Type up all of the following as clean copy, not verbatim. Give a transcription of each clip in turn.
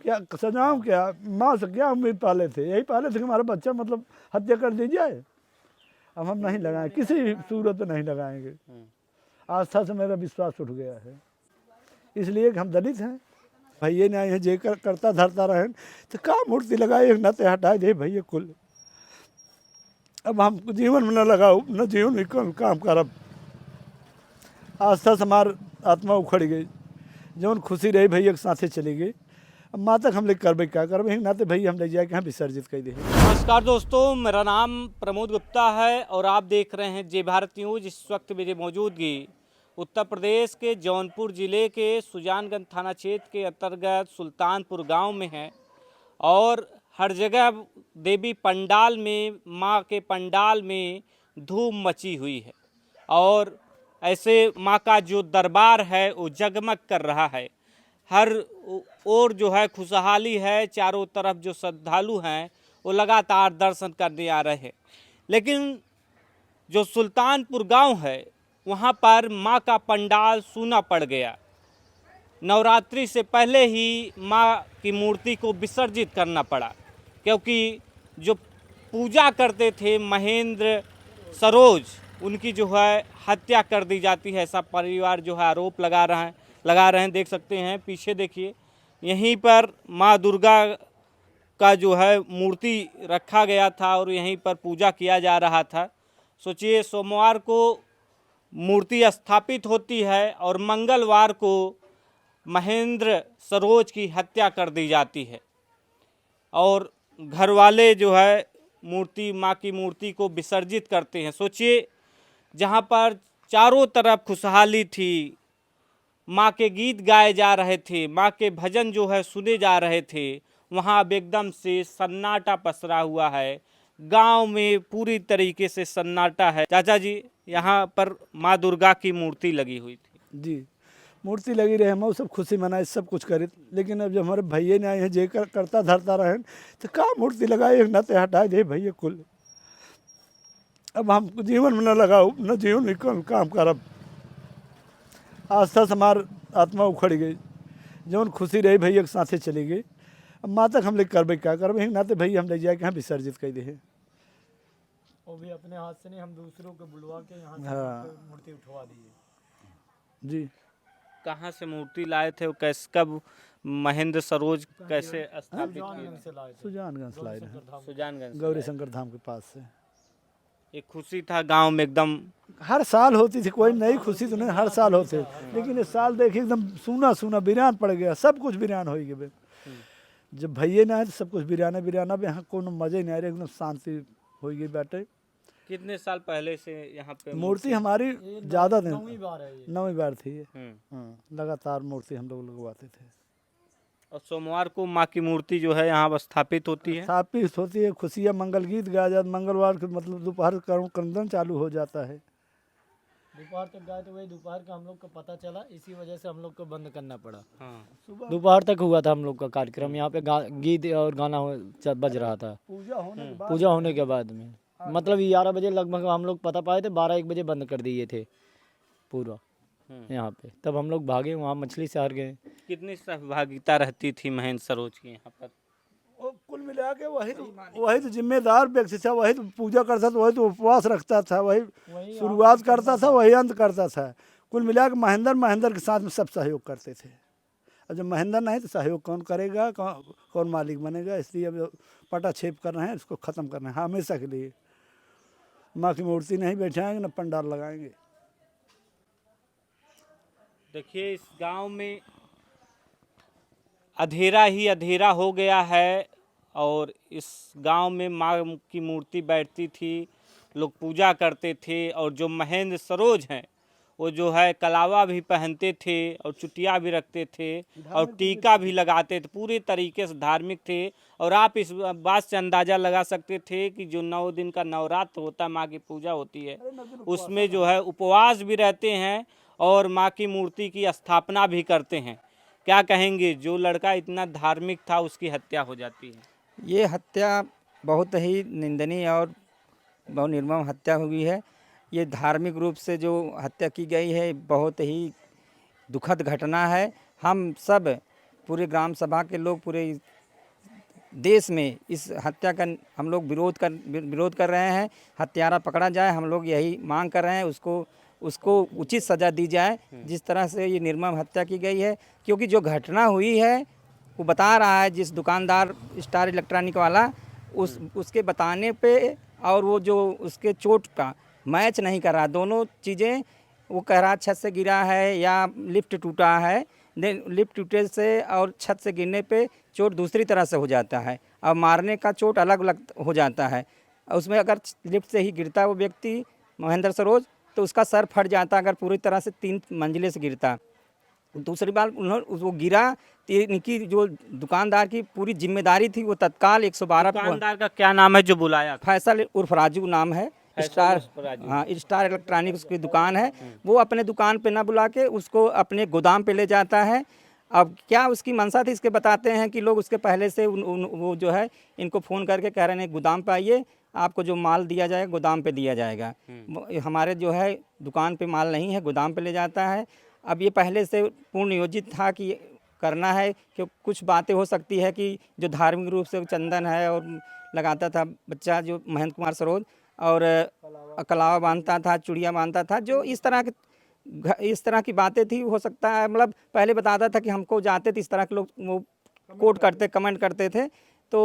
क्या सजाऊं, क्या माँ से क्या उम्मीद पाले थे, यही पाले थे कि हमारा बच्चा मतलब हत्या कर दी जाए। अब हम नहीं लगाएं, किसी सूरत में नहीं लगाएंगे। आस्था से मेरा विश्वास उठ गया है, इसलिए कि हम दलित हैं। भैया ने आए हैं जे करता धरता रहे तो का मूर्ति लगाए न ते हटाए दे भैया कुल। अब हम जीवन में न लगाओ न जीवन में काम करब। आस्था से हमार आत्मा उखड़ गई, जौन खुशी रही भैया के साथे चली गई। अब माँ तक हम लोग करबे क्या करबे, नाते भैया हम ले जाके यहाँ विसर्जित कर दे। नमस्कार दोस्तों, मेरा नाम प्रमोद गुप्ता है और आप देख रहे हैं जय भारत न्यूज। इस वक्त मेरी मौजूदगी उत्तर प्रदेश के जौनपुर ज़िले के सुजानगंज थाना क्षेत्र के अंतर्गत सुल्तानपुर गांव में है और हर जगह देवी पंडाल में, माँ के पंडाल में धूम मची हुई है और ऐसे माँ का जो दरबार है वो जगमग कर रहा है। हर ओर जो है खुशहाली है, चारों तरफ जो श्रद्धालु हैं वो लगातार दर्शन करने आ रहे हैं। लेकिन जो सुल्तानपुर गांव है वहां पर मां का पंडाल सूना पड़ गया। नवरात्रि से पहले ही मां की मूर्ति को विसर्जित करना पड़ा, क्योंकि जो पूजा करते थे महेंद्र सरोज, उनकी जो है हत्या कर दी जाती है, ऐसा परिवार जो है आरोप लगा रहे हैं। देख सकते हैं पीछे, देखिए यहीं पर माँ दुर्गा का जो है मूर्ति रखा गया था और यहीं पर पूजा किया जा रहा था। सोचिए, सोमवार को मूर्ति स्थापित होती है और मंगलवार को महेंद्र सरोज की हत्या कर दी जाती है और घर वाले जो है मूर्ति, माँ की मूर्ति को विसर्जित करते हैं। सोचिए, जहाँ पर चारों तरफ खुशहाली थी, माँ के गीत गाए जा रहे थे, माँ के भजन जो है सुने जा रहे थे, वहाँ अब एकदम से सन्नाटा पसरा हुआ है। गांव में पूरी तरीके से सन्नाटा है। चाचा जी, यहाँ पर माँ दुर्गा की मूर्ति लगी हुई थी। जी, मूर्ति लगी रहे, हम सब खुशी मनाए, सब कुछ करे। लेकिन अब जब हमारे भैया ने आए हैं जे करता धरता रहे तो का मूर्ति लगाए न ते हटाए दे भैया कुल। अब हम जीवन में न लगाओ न जीवन में काम करब। आस्था से हमार आत्मा उखड़ गई, जौन खुशी रही भैया के साथे चली गई। अब माँ तक हम लोग करबे क्या करबे, नाते भैया हम ले जाके यहाँ विसर्जित कर दे। वो भी अपने हाथ से नहीं, हम दूसरों को बुलवा के यहाँ से मूर्ति उठवा दिए। जी, कहाँ से मूर्ति लाए थे, कैसे, कब महेंद्र सरोज कैसे स्थापित किए? से लाए थे, सुजानगंज से लाए हैं, सुजानगंज से गौरी लाए। शंकर धाम के पास से। एक खुशी था गांव में एकदम। हर साल होती थी, कोई नई खुशी तो नहीं, हर साल होते। लेकिन इस साल देखिए एकदम सूना सूना वीरान पड़ गया, सब कुछ वीरान हो गए। जब भैया ना आए तो सब कुछ वीराना वीराना भी, यहाँ कोनो मजे नहीं आ रहे, एकदम शांति हो गई बैठे। कितने साल पहले से यहाँ पे मूर्ति हमारी ज़्यादा दिन, 9वीं बार है ये। 9वीं बार थी ये। हाँ, लगातार मूर्ति हम लोग लगवाते थे। और सोमवार को माँ की मूर्ति जो है यहाँ स्थापित होती है। स्थापित होती है, खुशियाँ, मंगल गीत गाया जाता। मंगलवार को मतलब दोपहर क्रंदन चालू हो जाता है। दोपहर तक गाए तो वही दोपहर का हम लोग को पता चला, इसी वजह से हम लोग को बंद करना पड़ा। हाँ, दोपहर तक हुआ था हम लोग का कार्यक्रम, यहाँ पे गीत और गाना बज रहा था। पूजा होने के बाद में मतलब 11 बजे लगभग हम लोग पता पाए थे, 12-1 बजे बंद कर दिए थे पूरा यहाँ पे। तब हम लोग भागे, वहाँ मछली शहर गए। कितनी सहभागिता रहती थी महेंद्र सरोज की यहाँ पर? कुल मिला के वही तो जिम्मेदार व्यक्ति था, वही तो पूजा करता था, वही तो उपवास रखता था, वही शुरुआत करता था, वही अंत करता था। कुल मिला के महेंद्र के साथ में सब सहयोग करते थे। अब जब महेंद्र नहीं तो सहयोग कौन करेगा, कौन मालिक बनेगा। इसलिए अब पटा छेप कर रहे हैं, इसको ख़त्म करना है हमेशा के लिए। माँ की मूर्ति नहीं बैठाएंगे, न पंडाल लगाएंगे। देखिए, इस गांव में अंधेरा ही अंधेरा हो गया है और इस गांव में माँ की मूर्ति बैठती थी, लोग पूजा करते थे। और जो महेंद्र सरोज हैं वो जो है कलावा भी पहनते थे और चुटिया भी रखते थे और टीका भी लगाते थे, पूरे तरीके से धार्मिक थे। और आप इस बात से अंदाज़ा लगा सकते थे कि जो 9 दिन का नवरात्र होता है, माँ की पूजा होती है, उसमें जो है उपवास भी रहते हैं और माँ की मूर्ति की स्थापना भी करते हैं। क्या कहेंगे, जो लड़का इतना धार्मिक था उसकी हत्या हो जाती है? ये हत्या बहुत ही निंदनीय और बहुत निर्मम हत्या हुई है। ये धार्मिक रूप से जो हत्या की गई है बहुत ही दुखद घटना है। हम सब पूरे ग्राम सभा के लोग पूरे देश में इस हत्या का हम लोग विरोध कर रहे हैं। हत्यारा पकड़ा जाए, हम लोग यही मांग कर रहे हैं। उसको उचित सज़ा दी जाए जिस तरह से ये निर्मम हत्या की गई है। क्योंकि जो घटना हुई है वो बता रहा है, जिस दुकानदार स्टार इलेक्ट्रॉनिक वाला उसके बताने पे और वो जो उसके चोट का मैच नहीं कर रहा। दोनों चीज़ें वो कह रहा छत से गिरा है या लिफ्ट टूटा है। लिफ्ट टूटे से और छत से गिरने पे चोट दूसरी तरह से हो जाता है और मारने का चोट अलग अलग हो जाता है। उसमें अगर लिफ्ट से ही गिरता वो व्यक्ति महेंद्र सरोज तो उसका सर फट जाता अगर पूरी तरह से 3 मंजिले से गिरता। दूसरी बात वो गिरा तो इनकी जो दुकानदार की पूरी जिम्मेदारी थी वो तत्काल 112 दुकानदार का क्या नाम है जो बुलाया था? फैसल उर्फ राजू नाम है। स्टार, हाँ, स्टार इलेक्ट्रॉनिक्स की दुकान है। वो अपने दुकान पे ना बुला के उसको अपने गोदाम पे ले जाता है। अब क्या उसकी मंशा थी इसके बताते हैं कि लोग उसके पहले से वो जो है इनको फ़ोन करके कह रहे हैं गोदाम पे आइए, आपको जो माल दिया जाएगा गोदाम पे दिया जाएगा। हमारे जो है दुकान पे माल नहीं है, गोदाम पे ले जाता है। अब ये पहले से पूर्ण नियोजित था कि करना है कि कुछ बातें हो सकती है कि जो धार्मिक रूप से चंदन है और लगाता था बच्चा जो महेंद्र कुमार सरोज और कलावा बांधता था, चूड़ियाँ बांधता था, जो इस तरह की बातें थी। हो सकता है मतलब पहले बताता था कि हमको जाते थे इस तरह के लोग वो कोट करते कमेंट करते थे तो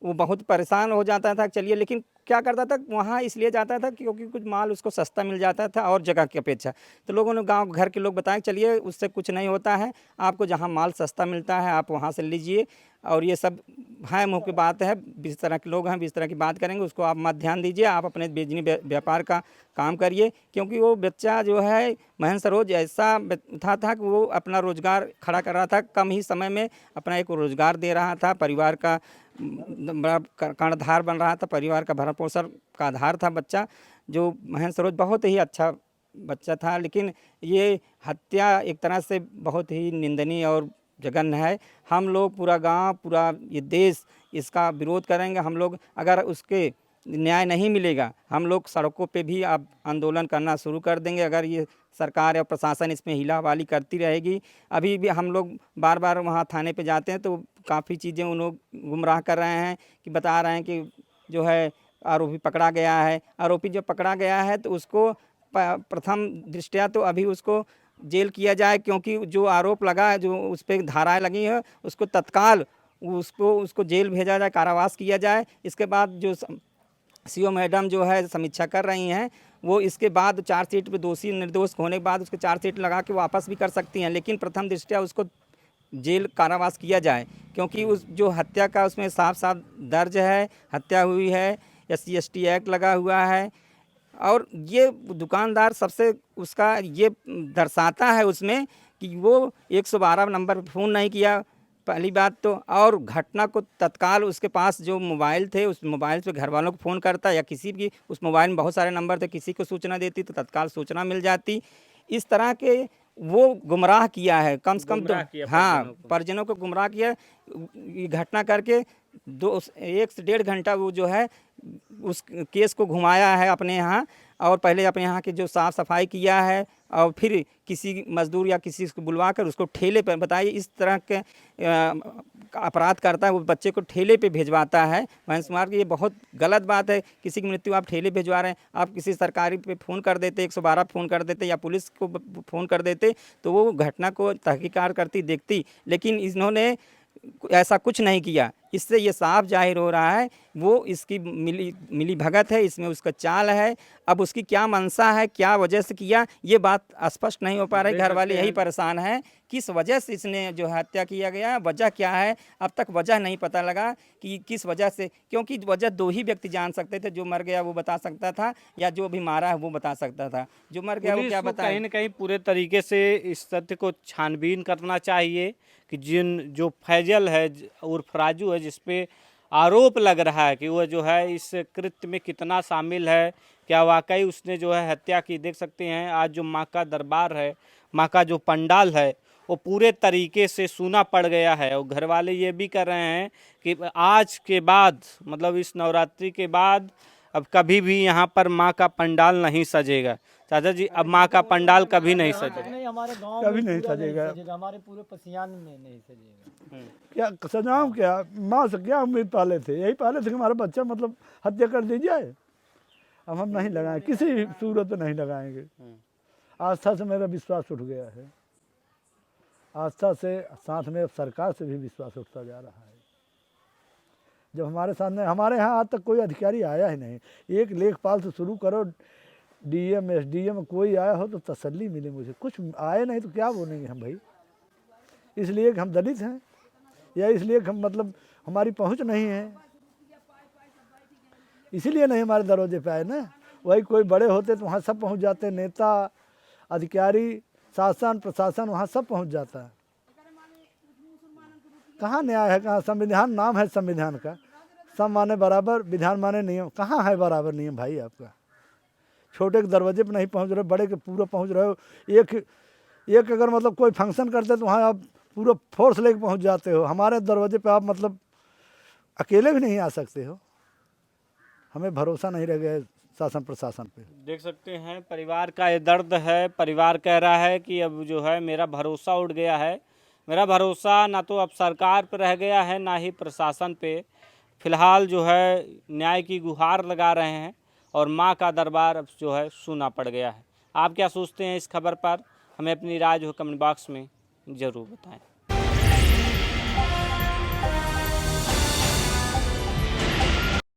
वो बहुत परेशान हो जाता था। चलिए, लेकिन क्या करता था वहाँ इसलिए जाता था क्योंकि कुछ माल उसको सस्ता मिल जाता था और जगह की अपेक्षा। तो लोगों ने गांव घर के लोग बताया चलिए उससे कुछ नहीं होता है, आपको जहाँ माल सस्ता मिलता है आप वहाँ से लीजिए। और ये सब है मुँह की बात है, जिस तरह के लोग हैं जिस तरह की बात करेंगे उसको आप मत ध्यान दीजिए। आप अपने बिजनी व्यापार का काम करिए। क्योंकि वो बच्चा जो है महेंद्र सरोज ऐसा था कि वो अपना रोजगार खड़ा कर रहा था, कम ही समय में अपना एक रोजगार दे रहा था, परिवार का बड़ा कर्णधार बन रहा था, परिवार का भरण पोषण का आधार था बच्चा। जो महेंद्र सरोज बहुत ही अच्छा बच्चा था। लेकिन ये हत्या एक तरह से बहुत ही निंदनीय और जघन्य है। हम लोग पूरा गांव, पूरा ये देश इसका विरोध करेंगे। हम लोग अगर उसके न्याय नहीं मिलेगा हम लोग सड़कों पे भी अब आंदोलन करना शुरू कर देंगे। अगर ये सरकार या प्रशासन इसमें हिलावाली करती रहेगी। अभी भी हम लोग बार बार वहाँ थाने पे जाते हैं तो काफ़ी चीज़ें उन लोग गुमराह कर रहे हैं कि बता रहे हैं कि जो है आरोपी पकड़ा गया है। आरोपी जब पकड़ा गया है तो उसको प्रथम दृष्टया तो अभी उसको जेल किया जाए, क्योंकि जो आरोप लगा है, जो उस पर धाराएँ लगी हैं, उसको तत्काल उसको जेल भेजा जाए, कारावास किया जाए। इसके बाद जो सीओ मैडम जो है समीक्षा कर रही हैं वो इसके बाद चार्जशीट पे दोषी निर्दोष होने के बाद उसके चार्जशीट लगा के वापस भी कर सकती हैं। लेकिन प्रथम दृष्टया उसको जेल कारावास किया जाए, क्योंकि उस जो हत्या का उसमें साफ साफ दर्ज है, हत्या हुई है, SC/ST एक्ट लगा हुआ है। और ये दुकानदार सबसे उसका ये दर्शाता है उसमें कि वो 112 नंबर फ़ोन नहीं किया पहली बात तो, और घटना को तत्काल उसके पास जो मोबाइल थे उस मोबाइल से घर वालों को फ़ोन करता या किसी भी, उस मोबाइल में बहुत सारे नंबर थे, किसी को सूचना देती तो तत्काल सूचना मिल जाती। इस तरह के वो गुमराह किया है, कम से कम हाँ परिजनों को गुमराह किया। ये घटना करके 1 से 1.5 घंटा वो जो है उस केस को घुमाया है अपने यहाँ, और पहले अपने यहाँ की जो साफ़ सफाई किया है और फिर किसी मजदूर या किसी को बुलवा कर उसको ठेले पर, बताइए इस तरह के अपराध करता है वो बच्चे को ठेले पे भिजवाता है महेंद्र कुमार की। ये बहुत गलत बात है। किसी की मृत्यु आप ठेले भिजवा रहे हैं, आप किसी सरकारी पे फ़ोन कर देते, 112 फ़ोन कर देते या पुलिस को फ़ोन कर देते तो वो घटना को तहकीकात करती देखती। लेकिन इन्होंने ऐसा कुछ नहीं किया। इससे ये साफ जाहिर हो रहा है वो इसकी मिली भगत है, इसमें उसका चाल है। अब उसकी क्या मंशा है, क्या वजह से किया, ये बात स्पष्ट नहीं हो पा रही। घर वाले यही परेशान हैं किस वजह से इसने जो हत्या किया गया, वजह क्या है। अब तक वजह नहीं पता लगा कि किस वजह से, क्योंकि वजह 2 ही व्यक्ति जान सकते थे, जो मर गया वो बता सकता था या जो भी मारा है वो बता सकता था। जो मर गया वो क्या बताए। कहीं न कहीं पूरे तरीके से इस तथ्य को छानबीन करना चाहिए कि जो फैजल है उर्फ राजू है, जिसपे आरोप लग रहा है कि वह जो है इस कृत्य में कितना शामिल है, क्या वाकई उसने जो है हत्या की। देख सकते हैं आज जो माँ का दरबार है, माँ का जो पंडाल है वो पूरे तरीके से सूना पड़ गया है। और घर वाले ये भी कर रहे हैं कि आज के बाद, मतलब इस नवरात्रि के बाद अब कभी भी यहाँ पर माँ का पंडाल नहीं सजेगा। चाचा जी अब माँ का पंडाल कभी नहीं सजेगा। नहीं, हमारे गांव कभी में नहीं पूरा सजेगा। हमारे पूरे पसियान में नहीं सजेगा। क्या सजाऊं क्या? माँ से क्या उम्मीद पाले थे? यही पाले थे कि हमारा बच्चा मतलब हत्या कर दी जाए। अब हम नहीं लगाएं, किसी सूरत नहीं लगाएंगे। आस्था से मेरा विश्वास उठ गया है। आस्था से साथ में अब सरकार से भी विश्वास उठता जा रहा है। जब हमारे सामने, हमारे यहाँ आज तक कोई अधिकारी आया ही नहीं। एक लेखपाल से शुरू करो, डीएम एसडीएम कोई आया हो तो तसल्ली मिले मुझे। कुछ आए नहीं तो क्या बोलेंगे हम भाई? इसलिए कि हम दलित हैं या इसलिए कि हम मतलब हमारी पहुंच नहीं है, इसीलिए नहीं हमारे दरवाजे पे आए ना। वही कोई बड़े होते तो वहाँ सब पहुँच जाते, नेता अधिकारी शासन प्रशासन वहाँ सब पहुँच जाता है। कहाँ न्याय है, कहाँ संविधान नाम है संविधान का, सब माने बराबर, विधान माने नियम। कहाँ है बराबर नियम भाई आपका? छोटे के दरवाजे पे नहीं पहुँच रहे, बड़े के पूरा पहुँच रहे हो। एक अगर मतलब कोई फंक्शन करते तो वहाँ आप पूरा फोर्स लेके पहुँच जाते हो। हमारे दरवाजे पे आप मतलब अकेले भी नहीं आ सकते हो। हमें भरोसा नहीं रह गया शासन प्रशासन पे। देख सकते हैं परिवार का ये दर्द है। परिवार कह रहा है कि अब जो है मेरा भरोसा उठ गया है। मेरा भरोसा ना तो अब सरकार पे रह गया है ना ही प्रशासन पे। फिलहाल जो है न्याय की गुहार लगा रहे हैं और माँ का दरबार अब जो है सूना पड़ गया है। आप क्या सोचते हैं इस खबर पर? हमें अपनी राय जो है कमेंट बॉक्स में ज़रूर बताएं।